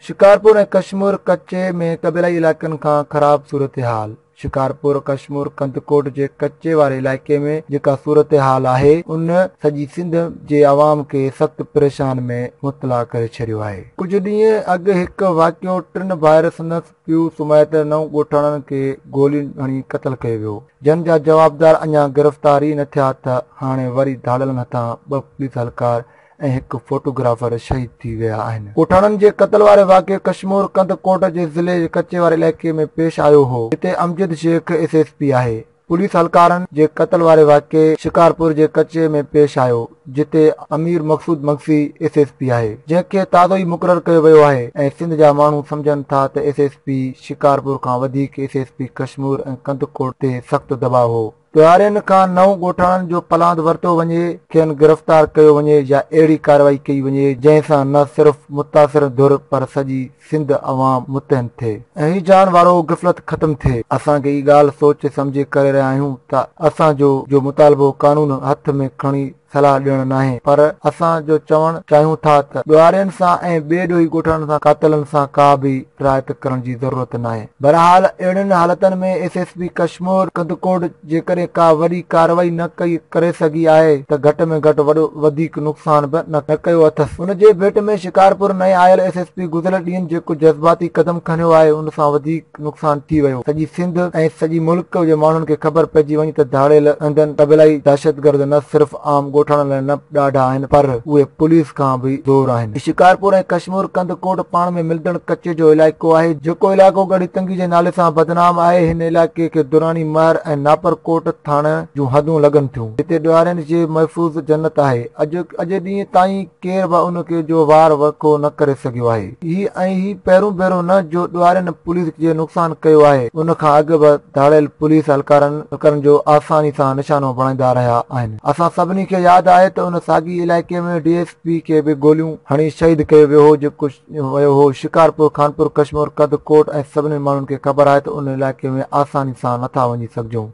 शिकारपुर ऐं कश्मीर कच्चे में कबीलाई इलाइक़नि खां ख़राब सूरत हाल। शिकारपुर कश्मीर कंदकोट जे कच्चे वारे इलाइक़े में जेका सूरत हाल आहे उन सॼी सिंध जे अवाम खे सख़्तु परेशान में मुब्तला करे छॾियो आहे। कुझु ॾींहं अॻु हिकु वाक़ियो 3 भाउर संदसि पीउ सुमैत 9 ॻोठाणनि खे गोली हणी क़तल कयो वियो, जंहिं जा जवाबदार अञा गिरफ़्तार ई न थिया त हाणे वरी धाड़लनि हथां 2 पुलिस हलकार ऐं हिकु फोटोग्राफर शहीद थी विया आहिनि। ॻोठाणनि जे क़तल वारे वाक़िए कश्मीर कंदकोट जे ज़िले जे कच्चे वारे इलाइक़े में पेश आयो हो, जिते अमजद शेख SSP आहे। पुलिस हलकारनि जे क़तल वारे वाक़िए शिकारपुर जे कच्चे में पेश आयो, जिते अमीर मक़सूद मक्सी SSP आहे, जंहिंखे ताज़ो ई मुक़ररु कयो वियो आहे ऐं सिंध जा माण्हू सम्झनि था त SSP शिकारपुर खां वधीक SSP कश्मीर ऐं कंदकोट ते सख़्तु दबाव हो। त्योहारनि खां 9 ॻोठाणनि जो पलांद वरितो वञे, खेनि गिरफ़्तार कयो वञे या अहिड़ी कार्रवाई कई वञे जंहिं सां न सिर्फ़ मुतासिर धुर पर सॼी सिंध अवाम मुतहन थिए ऐं ही जान वारो ग़फ़लत ख़त्म थिए। असांखे ई ॻाल्हि सोचे सम्झे करे रहिया आहियूं त असांजो मुतालबो कानून हथ में खणी सलाह ॾियणु नाहे, पर असां चवणु चाहियूं था त ॿियारियुनि सां ऐं ॿिए ॾोही ॻोठाणनि सां कातलनि सां का बि रिआयत करण जी ज़रूरत नाहे। बहरहाल अहिड़ियुनि हालतुनि में SSP कश्मीर कंदकोट जेकॾहिं का वॾी कार्रवाई न करे सघी आहे त घटि में घटि वधीक नुक़सान बि न कयो अथसि। उन जे भेट में शिकारपुर नए आयल SSP गुज़िरियल ॾींहंनि जेको जज़्बाती क़दम खणियो आहे उन सां वधीक नुक़सान थी वियो। सॼी सिंध ऐं सॼी मुल्क जे माण्हुनि खे ख़बर पइजी वञी त धाड़ियल अंदनि कबीलाई दहशतगर्द न सिर्फ़ आम ॻोठाणनि लाइ न ॾाढा आहिनि पर उहे पुलिस खां बि ज़ोर आहिनि। शिकारपुर ऐं कश्मीर कंदकोट पाण में मिलंदड़ कच्चे जो इलाइक़ो आहे, जेको इलाइक़ो गढ़ी तंगी जे नाले सां बदनाम आहे। हिन इलाइक़े खे दुरानी महर ऐं नापरकोट थाणे जूं हदूं लॻनि थियूं, जिते ॾियारियुनि जी महफ़ूज़ जन्नत आहे। अॼु ॾींहं ताईं केर बि उनखे जो वार वको न करे सघियो आहे। ही पहिरियों भेरो न जो ॾियारियुनि पुलिस जे नुक़सान कयो आहे, उन खां अॻु बि धाड़ियल पुलिस हलकारनि जो आसानी सां निशानो बणाईंदा रहिया आहिनि। असां सभिनी खे यादि आहे त उन साॻी इलाइक़े में DSP खे बि गोलियूं हणी शहीद कयो वियो हो, जेको वियो हो शिकारपुर खानपुर कश्मीर कंदकोट ऐं सभिनी माण्हुनि खे ख़बर आहे त उन इलाइक़े में आसानी सां नथा वञी सघजूं।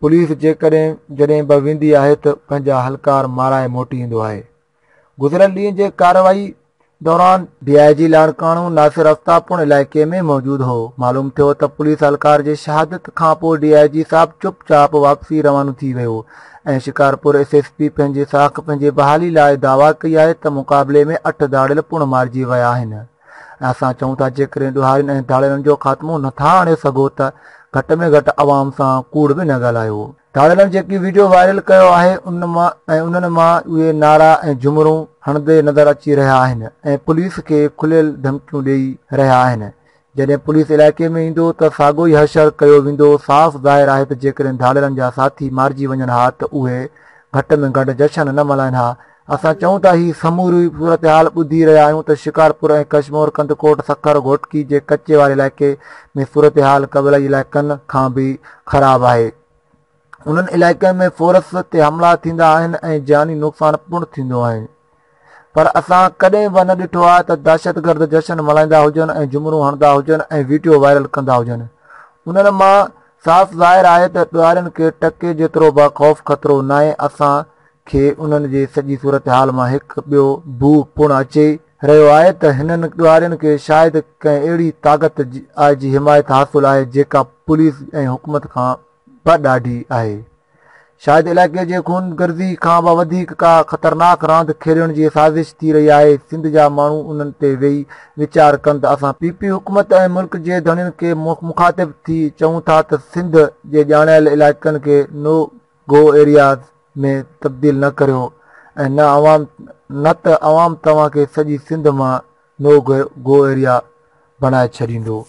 पुलिस जॾहिं बि वेंदी आहे त पंहिंजा हलकार माराए मोटी ईंदो आहे। गुज़िरियल ॾींहं जे कार्रवाई दौरान DIG लाड़काणो नासिर आफ्ताब इलाइक़े में मौजूदु हो। मालूम थियो त पुलिस हलकार जे शहादत खां पोइ DIG साहब चुपचाप वापसी रवानो थी वियो ऐं शिकारपुर SSP पंहिंजे साख पंहिंजे बहाली लाइ दावा कई आहे त मुक़ाबले में 8 धाड़ियल पुण मारिजी विया आहिनि। असां चऊं था जेकॾहिं ॾियारियुनि ऐं धाड़ियलनि जो ख़ात्मो नथा आणे सघो त घटि में घटि अवाम सां कूड़ बि न ॻाल्हायो। धाड़ियलनि जेकी वीडियो वायरल कयो आहे उन्हनि मां उहे नारा ऐं जुमरूं हणंदे नज़र अची रहिया आहिनि ऐं पुलिस खे खुलियल धमकियूं ॾेई रहिया आहिनि। जॾहिं पुलिस इलाइक़े में ईंदो त साॻियो ई हशर कयो वेंदो। साफ़ ज़ाहिर आहे त जेकॾहिं धाड़ियलनि जा साथी मारिजी वञनि हा त उहे घटि में घटि जशन न मल्हाइनि हा। असां चऊं था ही समूरी सूरत हाल ॿुधी रहिया आहियूं त शिकारपुर ऐं कश्मीर कंदकोट सखर घोटकी जे कच्चे वारे इलाइक़े में सूरत हाल कबीलाई इलाइक़नि खां बि ख़राब आहे। उन्हनि इलाइक़नि में फोर्स ते हमला थींदा आहिनि ऐं जानी नुक़सान पिणु थींदो आहे, पर असां कॾहिं बि न ॾिठो आहे त दहशतगर्द जशन मल्हाईंदा हुजनि ऐं जुमरूं हणंदा हुजनि ऐं वीडियो वायरल कंदा हुजनि। उन्हनि मां साफ़ ज़ाहिर आहे त ॾियारियुनि खे टके जेतिरो बि ख़ौफ़ ख़तरो न आहे। असांखे उन्हनि जे सॼी सूरत हाल मां हिकु ॿियो बू पिणु अचे रहियो आहे त हिननि ॾियारियुनि खे शायदि कंहिं अहिड़ी ताक़त जी हिमायत हासिलु आहे जेका पुलिस ऐं हुकूमत खां बि ॾाढी आहे। शायदि इलाइक़े जे खून गर्ज़ी खां बि वधीक का ख़तरनाक रांदि खेॾण जी साज़िश थी रही आहे। सिंध जा माण्हू उन्हनि ते वेही वीचार कनि त असां PP हुकूमत ऐं मुल्क जे धणियुनि खे मुखातिब थी चऊं था त सिंध जे ॼाणियल इलाइक़नि खे नो गो एरियाज़ में तब्दील न करियो ऐं न त अवाम तव्हांखे सॼी सिंध मां नो गो एरिया बणाए छॾींदो।